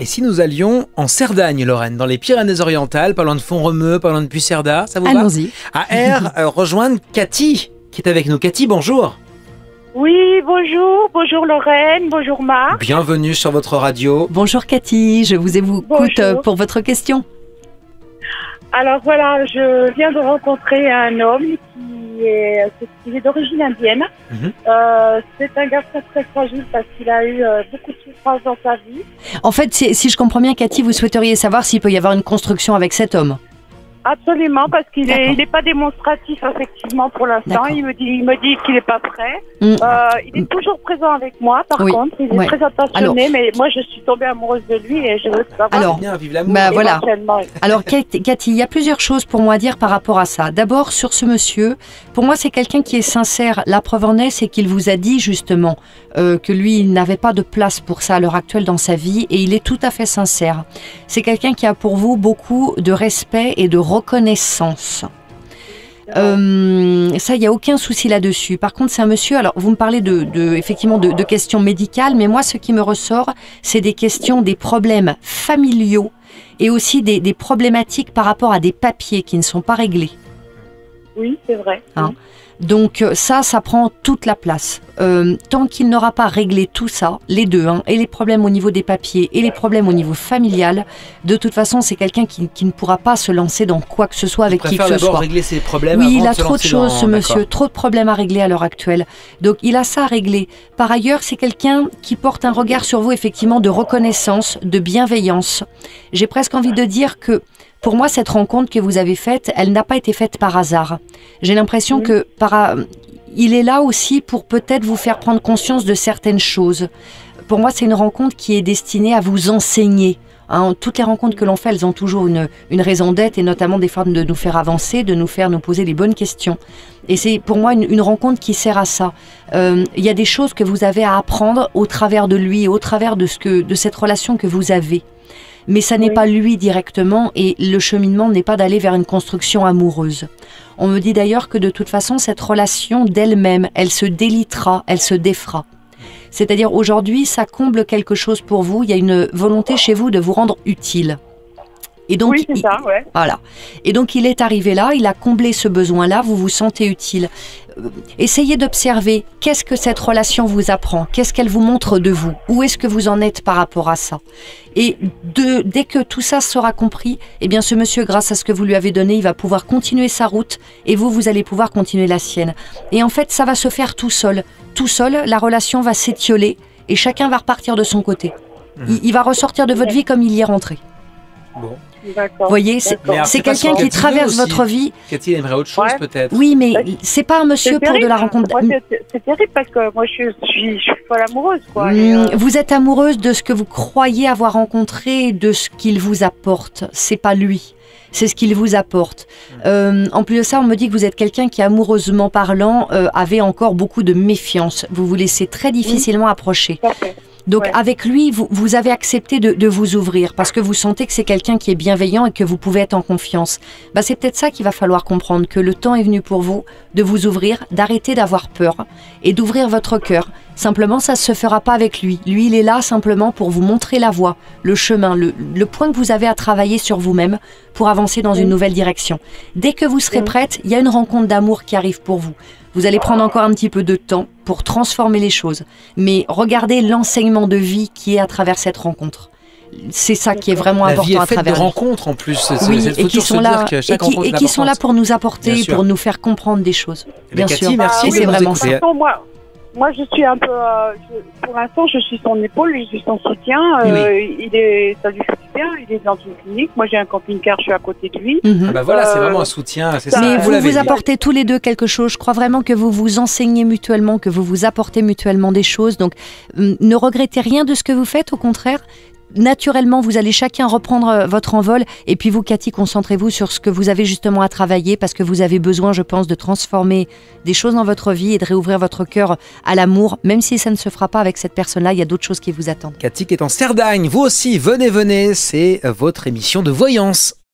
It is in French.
Et si nous allions en Cerdagne, Lorraine, dans les Pyrénées-Orientales, pas loin de Font-Romeu, pas loin de Puigcerdá, ça vous va? Allons-y. À R, rejoindre Cathy, qui est avec nous. Cathy, bonjour. Oui, bonjour Lorraine, bonjour Marc. Bienvenue sur votre radio. Bonjour Cathy, je vous écoute Bonjour. pour votre question. Alors voilà, je viens de rencontrer un homme qui est d'origine indienne. C'est un garçon très fragile parce qu'il a eu beaucoup de souffrance dans sa vie. En fait, si je comprends bien Cathy, vous souhaiteriez savoir s'il peut y avoir une construction avec cet homme. Absolument, parce qu'il D'accord. n'est pas démonstratif effectivement pour l'instant. D'accord. Il me dit qu'il n'est pas prêt. Mm. Il est toujours présent avec moi, par Oui. contre. Il est Ouais. très attentionné, mais moi je suis tombée amoureuse de lui et je veux savoir. Alors, Bien, vive l'amour. bah voilà. éventuellement. Alors Cathy, il y a plusieurs choses pour moi à dire par rapport à ça. D'abord, sur ce monsieur, pour moi c'est quelqu'un qui est sincère. La preuve en est, c'est qu'il vous a dit justement que lui, il n'avait pas de place pour ça à l'heure actuelle dans sa vie et il est tout à fait sincère. C'est quelqu'un qui a pour vous beaucoup de respect et de reconnaissance. Ça, il n'y a aucun souci là-dessus. Par contre, c'est un monsieur, alors vous me parlez effectivement de questions médicales, mais moi, ce qui me ressort, c'est des questions, des problèmes familiaux et aussi des problématiques par rapport à des papiers qui ne sont pas réglés. Oui, c'est vrai. Hein. Donc ça prend toute la place. Tant qu'il n'aura pas réglé tout ça, les deux, et les problèmes au niveau des papiers et les problèmes au niveau familial, de toute façon, c'est quelqu'un qui ne pourra pas se lancer dans quoi que ce soit avec qui que ce d'abord soit. régler ses problèmes. Oui, avant il a de se trop de lancer choses, ce monsieur, D'accord. trop de problèmes à régler à l'heure actuelle. Donc, il a ça à régler. Par ailleurs, c'est quelqu'un qui porte un regard sur vous, effectivement, de reconnaissance, de bienveillance. J'ai presque envie de dire que, pour moi, cette rencontre que vous avez faite, elle n'a pas été faite par hasard. J'ai l'impression que il est là aussi pour peut-être vous faire prendre conscience de certaines choses. Pour moi, c'est une rencontre qui est destinée à vous enseigner. Toutes les rencontres que l'on fait, elles ont toujours une raison d'être et notamment des fois de nous faire avancer, de nous faire nous poser les bonnes questions. Et c'est pour moi une rencontre qui sert à ça. Il y a des choses que vous avez à apprendre au travers de lui, au travers de cette relation que vous avez. Mais ça n'est pas lui directement et le cheminement n'est pas d'aller vers une construction amoureuse. On me dit d'ailleurs que de toute façon, cette relation d'elle-même, elle se délitera, elle se défera. C'est-à-dire aujourd'hui, ça comble quelque chose pour vous, il y a une volonté chez vous de vous rendre utile. Et donc, Oui, c'est ça, ouais. Voilà. Et donc, il est arrivé là, il a comblé ce besoin-là, vous vous sentez utile. Essayez d'observer qu'est-ce que cette relation vous apprend, qu'est-ce qu'elle vous montre de vous, où est-ce que vous en êtes par rapport à ça. Et dès que tout ça sera compris, eh bien ce monsieur, grâce à ce que vous lui avez donné, il va pouvoir continuer sa route et vous allez pouvoir continuer la sienne. Et en fait, ça va se faire tout seul. Tout seul, la relation va s'étioler et chacun va repartir de son côté. Il va ressortir de votre vie comme il y est rentré. Bon. Vous voyez, c'est quelqu'un qui traverse votre vie. Cathy, elle aimerait autre chose peut-être. Oui, mais c'est pas un monsieur pour de la rencontre. C'est terrible parce que moi je suis folle amoureuse, quoi. Vous êtes amoureuse de ce que vous croyez avoir rencontré, de ce qu'il vous apporte. C'est pas lui. C'est ce qu'il vous apporte. En plus de ça, on me dit que vous êtes quelqu'un qui, amoureusement parlant, avait encore beaucoup de méfiance. Vous vous laissez très difficilement approcher. Donc avec lui, vous avez accepté de vous ouvrir parce que vous sentez que c'est quelqu'un qui est bienveillant et que vous pouvez être en confiance. Bah, c'est peut-être ça qu'il va falloir comprendre, que le temps est venu pour vous de vous ouvrir, d'arrêter d'avoir peur et d'ouvrir votre cœur. Simplement, ça ne se fera pas avec lui. Lui, il est là simplement pour vous montrer la voie, le chemin, le point que vous avez à travailler sur vous-même pour avancer dans une nouvelle direction. Dès que vous serez prête, il y a une rencontre d'amour qui arrive pour vous. Vous allez prendre encore un petit peu de temps pour transformer les choses. Mais regardez l'enseignement de vie qui est à travers cette rencontre. C'est ça qui est vraiment important à travers. La vie est faite de rencontres en plus. Oui, et qui sont là, et qui sont là pour nous apporter, pour nous faire comprendre des choses. Bien sûr. Cathy, merci. Et c'est vraiment ça. Moi, je suis un peu. Pour l'instant, je suis son épaule, je suis son soutien. Ça lui fait bien. Il est dans une clinique. Moi, j'ai un camping-car, je suis à côté de lui. Voilà, c'est vraiment un soutien. Mais vous apportez tous les deux quelque chose. Je crois vraiment que vous vous enseignez mutuellement, que vous vous apportez mutuellement des choses. Donc, ne regrettez rien de ce que vous faites. Au contraire. Naturellement, vous allez chacun reprendre votre envol. Et puis vous, Cathy, concentrez-vous sur ce que vous avez justement à travailler parce que vous avez besoin, je pense, de transformer des choses dans votre vie et de réouvrir votre cœur à l'amour. Même si ça ne se fera pas avec cette personne-là, il y a d'autres choses qui vous attendent. Cathy qui est en Cerdagne. Vous aussi, venez, c'est votre émission de voyance.